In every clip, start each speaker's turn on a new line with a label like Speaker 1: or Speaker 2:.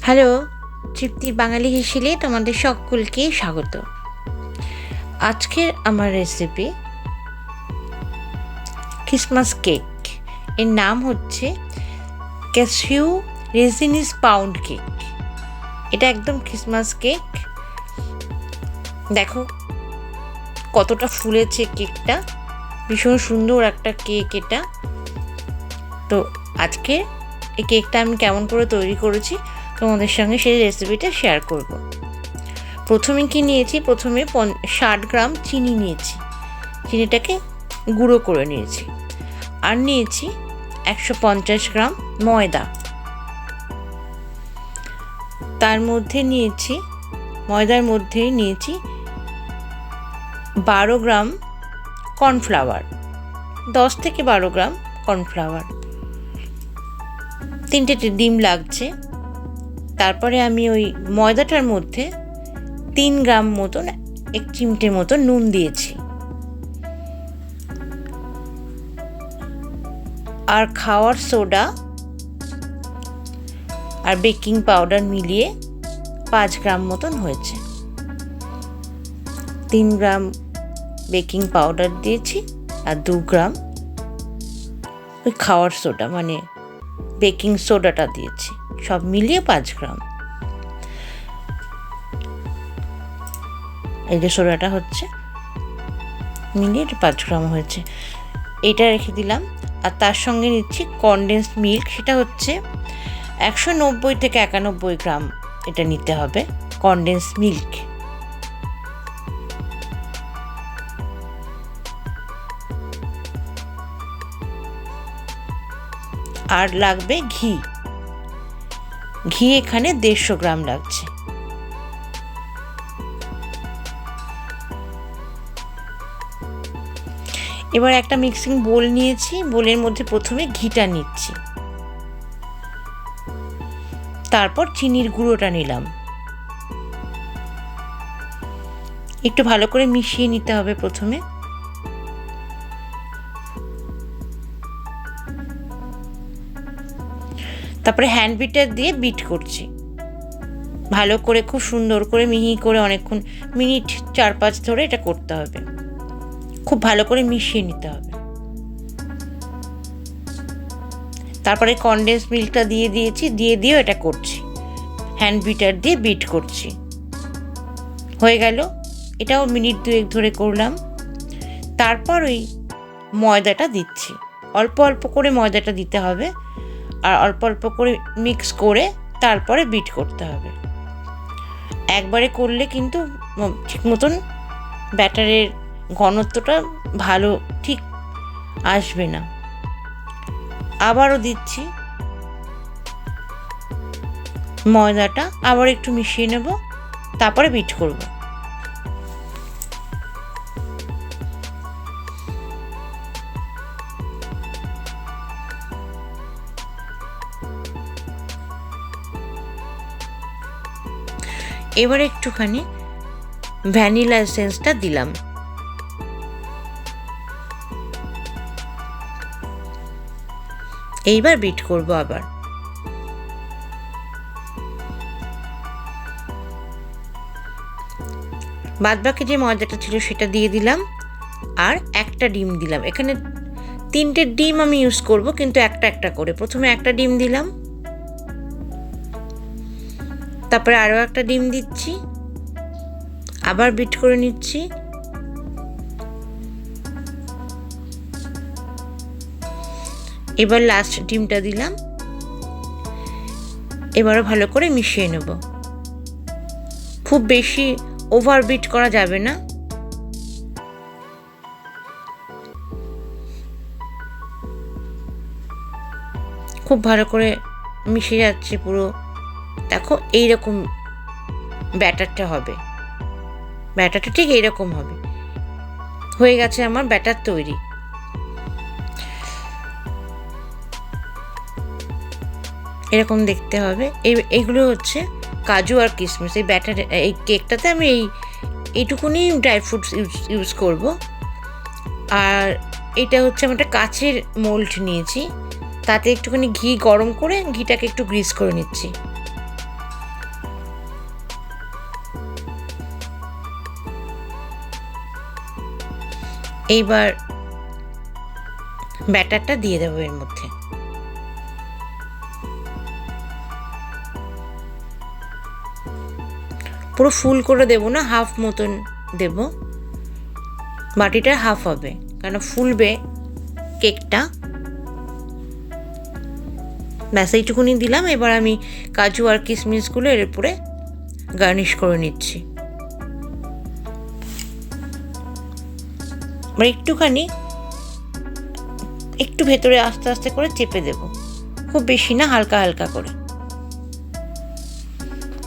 Speaker 1: Hello, তৃপ্তির বাঙালি হেসেলে তোমাদের সকলকে স্বাগত। আজকের আমার রেসিপি ক্রিসমাস কেক। এর নাম হচ্ছে ক্যাশিউ রেজিনিস পাউন্ড কেক। এটা একদম ক্রিসমাস কেক। দেখো কতটা ফুলেছে কেকটা, ভীষণ সুন্দর একটা কেক এটা। তো আজকে এই কেকটা আমি কেমন করে তৈরি করেছি তোমাদের সঙ্গে সেই রেসিপিটা শেয়ার করব। প্রথমে কি নিয়েছি, প্রথমে 60 গ্রাম চিনি নিয়েছি, চিনিটাকে গুঁড়ো করে নিয়েছি। আর নিয়েছি 150 গ্রাম ময়দা, তার মধ্যে নিয়েছি ময়দার মধ্যে নিয়েছি 12 গ্রাম কর্নফ্লাওয়ার, 10 থেকে 12 গ্রাম কর্নফ্লাওয়ার, 3টে ডিম লাগছে। তারপরে আমি ওই ময়দাটার মধ্যে 3 গ্রাম মতন, 1 চিমটে মতন নুন দিয়েছি, আর খাওয়ার সোডা আর বেকিং পাউডার মিলিয়ে 5 গ্রাম মতন হয়েছে। 3 গ্রাম বেকিং পাউডার দিয়েছি আর 2 গ্রাম ওই খাওয়ার সোডা মানে বেকিং সোডাটা দিয়েছি, সব মিলিয়ে 5 গ্রাম। এই যে সোডাটা হচ্ছে মিলিয়ে 5 গ্রাম হয়েছে, এটা রেখে দিলাম। আর তার সঙ্গে নিচ্ছি কনডেন্সড মিল্ক, সেটা হচ্ছে 190 থেকে 91 গ্রাম এটা নিতে হবে কনডেন্সড মিল্ক। আর লাগবে ঘি, ঘি এখানে 150 গ্রাম লাগছে। এবার একটা মিক্সিং বোল নিয়েছি, বোলের মধ্যে প্রথমে ঘিটা নিচ্ছি, তারপর চিনির গুঁড়োটা নিলাম। একটু ভালো করে মিশিয়ে নিতে হবে প্রথমে। তারপরে হ্যান্ড বিটার দিয়ে বিট করছি ভালো করে, খুব সুন্দর করে মিহি করে, অনেকক্ষণ মিনিট 4-5 ধরে এটা করতে হবে, খুব ভালো করে মিশিয়ে নিতে হবে। তারপরে কনডেন্সড মিল্কটা দিয়ে দিয়েছি, দিয়েও এটা করছি, হ্যান্ড বিটার দিয়ে বিট করছি। হয়ে গেল, এটাও মিনিট 2 ধরে করলাম। তারপর ওই ময়দাটা দিচ্ছি, অল্প অল্প করে ময়দাটা দিতে হবে, আর অল্প অল্প করে মিক্স করে তারপরে বিট করতে হবে। একবারে করলে কিন্তু ঠিক মতন ব্যাটারের ঘনত্বটা ভালো ঠিক আসবে না। আবারও দিচ্ছি ময়দাটা, আবার একটু মিশিয়ে নেব, তারপরে বিট করব। এবার একটুখানি ভ্যানিলা এসেন্সটা দিলাম। এইবার বিট করব আবার। বাদবাকি যে ময়দাটা ছিল সেটা দিয়ে দিলাম, আর একটা ডিম দিলাম। এখানে 3টে ডিম আমি ইউজ করব, কিন্তু একটা একটা করে। প্রথমে একটা ডিম দিলাম, তারপরে আরও একটা ডিম দিচ্ছি, আবার বিট করে নিচ্ছি। এবার লাস্ট ডিমটা দিলাম, এবারও ভালো করে মিশিয়ে নেব। খুব বেশি ওভার বিট করা যাবে না। খুব ভালো করে মিশে যাচ্ছে পুরো। দেখো এইরকম ব্যাটারটা হবে, ব্যাটারটা ঠিক এইরকম হবে। হয়ে গেছে আমার ব্যাটার তৈরি। এরকম দেখতে হবে। এইগুলো হচ্ছে কাজু আর কিশমিশ। এই ব্যাটার, এই কেকটাতে আমি এইটুকুনি ড্রাই ফ্রুটস ইউজ করব। আর এটা হচ্ছে আমি একটা কাচের মোল্ড নিয়েছি, তাতে একটুখানি ঘি গরম করে ঘিটাকে একটু গ্রিস করে নিচ্ছি। এইবার ব্যাটারটা দিয়ে দেবো এর মধ্যে। পুরো ফুল করে দেবো না, হাফ মতন দেব, বাটিটা হাফ হবে কারণ ফুলবে কেকটা। ব্যাস এইটুকুনি দিলাম। এবার আমি কাজু আর কিশমিশগুলো এর উপরে গার্নিশ করে নিচ্ছি। এবার একটু ভেতরে আস্তে আস্তে করে চেপে দেব, খুব বেশি না, হালকা হালকা করে।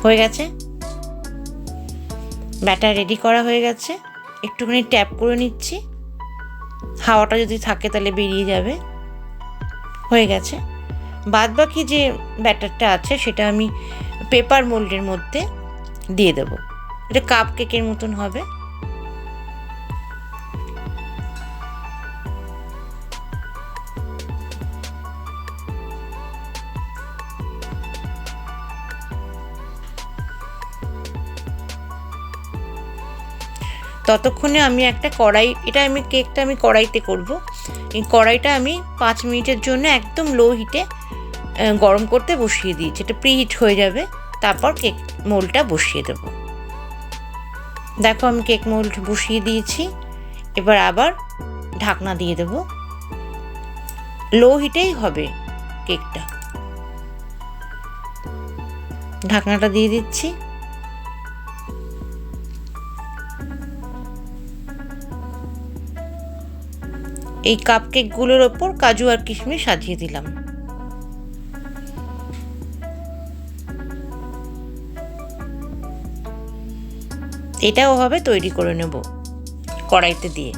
Speaker 1: হয়ে গেছে, ব্যাটার রেডি করা হয়ে গেছে। একটুখানি ট্যাপ করে নিচ্ছি, হাওয়াটা যদি থাকে তাহলে বেরিয়ে যাবে। হয়ে গেছে। বাদ বাকি যে ব্যাটারটা আছে সেটা আমি পেপার মোল্ডের মধ্যে দিয়ে দেব। এটা কাপ কেকের মতন হবে। ততক্ষণে আমি একটা কড়াই, কেকটা আমি কড়াইতে করব। এই কড়াইটা আমি 5 মিনিটের জন্য একদম লো হিটে গরম করতে বসিয়ে দিয়েছি। এটা প্রিহিট হয়ে যাবে, তারপর কেক মোল্ডটা বসিয়ে দেব। দেখো আমি কেক মোল্ড বসিয়ে দিয়েছি। এবার আবার ঢাকনা দিয়ে দেব। লো হিটেই হবে কেকটা। ঢাকনাটা দিয়ে দিচ্ছি। এই কাপ কেকগুলোর ওপর কাজু আর কিশমিশ সাজিয়ে দিলাম। এটাও হবে তৈরি করে নেব কড়াইতে দিয়ে।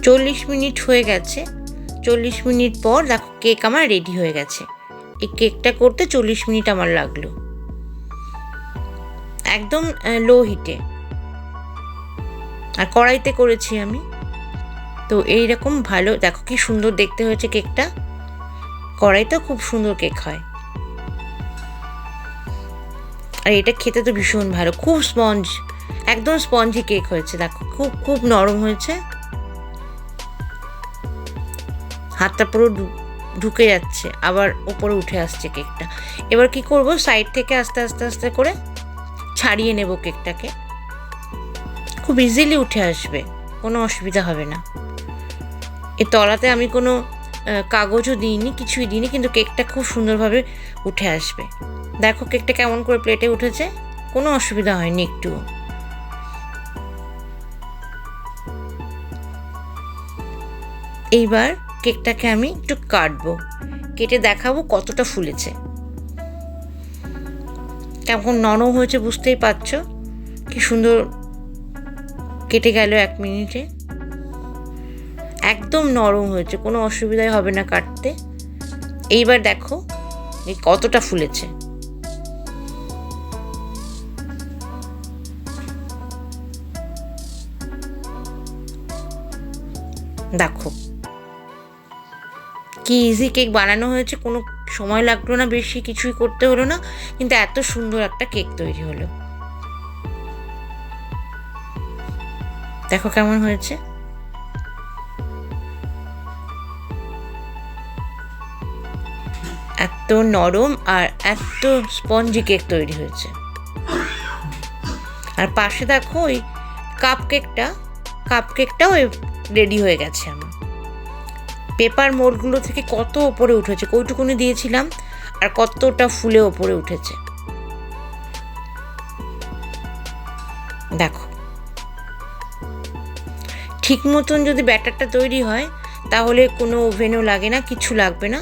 Speaker 1: চল্লিশ মিনিট হয়ে গেছে। 40 মিনিট পর দেখো কেক আমার রেডি হয়ে গেছে। এই কেকটা করতে 40 মিনিট আমার লাগলো, একদম লো হিটে, আর কড়াইতে করেছি আমি। তো এইরকম ভালো, দেখো কি সুন্দর দেখতে হয়েছে কেকটা। কড়াইতেও খুব সুন্দর কেক হয়, আর এটা খেতে তো ভীষণ ভালো, খুব স্পঞ্জ, একদম স্পঞ্জি কেক হয়েছে। দেখো খুব খুব নরম হয়েছে, হাতটা পুরো ঢুকে যাচ্ছে, আবার ওপরে উঠে আসছে কেকটা। এবার কি করব, সাইড থেকে আস্তে আস্তে আস্তে করে ছাড়িয়ে নেব কেকটাকে। খুব ইজিলি উঠে আসবে, কোনো অসুবিধা হবে না। এর তলাতে আমি কোনো কাগজও দিইনি, কিছুই দিইনি, কিন্তু কেকটা খুব সুন্দরভাবে উঠে আসবে। দেখো কেকটা কেমন করে প্লেটে উঠেছে, কোনো অসুবিধা হয়নি একটুও। এইবার কেকটাকে আমি একটু কাটবো, কেটে দেখাবো কতটা ফুলেছে। কেমন নরম হয়েছে বুঝতেই পারছো, কি সুন্দর কেটে গেল 1 মিনিটে। একদম নরম হয়েছে, কোনো অসুবিধাই হবে না কাটতে। এইবার দেখো এই কতটা ফুলেছে। দেখো কি ইজি কেক বানানো হয়েছে, কোনো সময় লাগলো না, বেশি কিছুই করতে হলো না, কিন্তু এত সুন্দর একটা কেক তৈরি হলো। দেখো কেমন হয়েছে। এত নরম আর এত স্পঞ্জি কেক তৈরি হয়েছে। আর পাশে দেখো ওই কাপ কেকটাও রেডি হয়ে গেছে আমার। পেপার মোল্ডগুলো থেকে কত ওপরে উঠেছে, কইটুকুনি দিয়েছিলাম আর কতটা ফুলে ওপরে উঠেছে। দেখো ঠিক মতন যদি ব্যাটারটা তৈরি হয় তাহলে কোনো ওভেনও লাগে না, কিছু লাগবে না,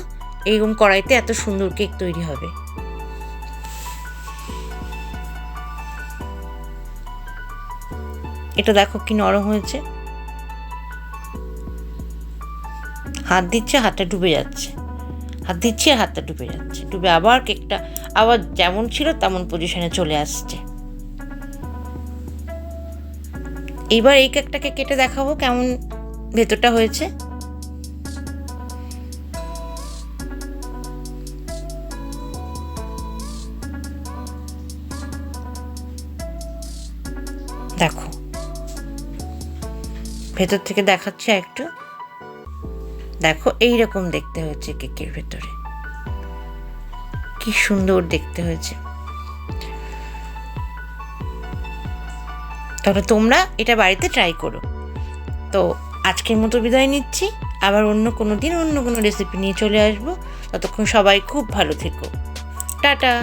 Speaker 1: এইরকম কড়াইতে এত সুন্দর কেক তৈরি হবে। এটা দেখো কি নরম হয়েছে, হাত দিচ্ছে হাতটা ডুবে যাচ্ছে, হাত দিচ্ছি আর হাতটা ডুবে যাচ্ছে, ডুবে আবার কেকটা আবার যেমন ছিল তেমন পজিশনে চলে আসছে। এইবার এই কেকটাকে কেটে দেখাবো কেমন ভেতরটা হয়েছে। দেখো, ভেতর থেকে দেখাচ্ছে একটু, দেখো এইরকম দেখতে হয়েছে কেকের ভেতরে, কি সুন্দর দেখতে হয়েছে। তাহলে তোমরা এটা বাড়িতে ট্রাই করো। তো আজকের মতো বিদায় নিচ্ছি, আবার অন্য কোনো দিন অন্য কোনো রেসিপি নিয়ে চলে আসবো। ততক্ষণ সবাই খুব ভালো থেকো, টাটা।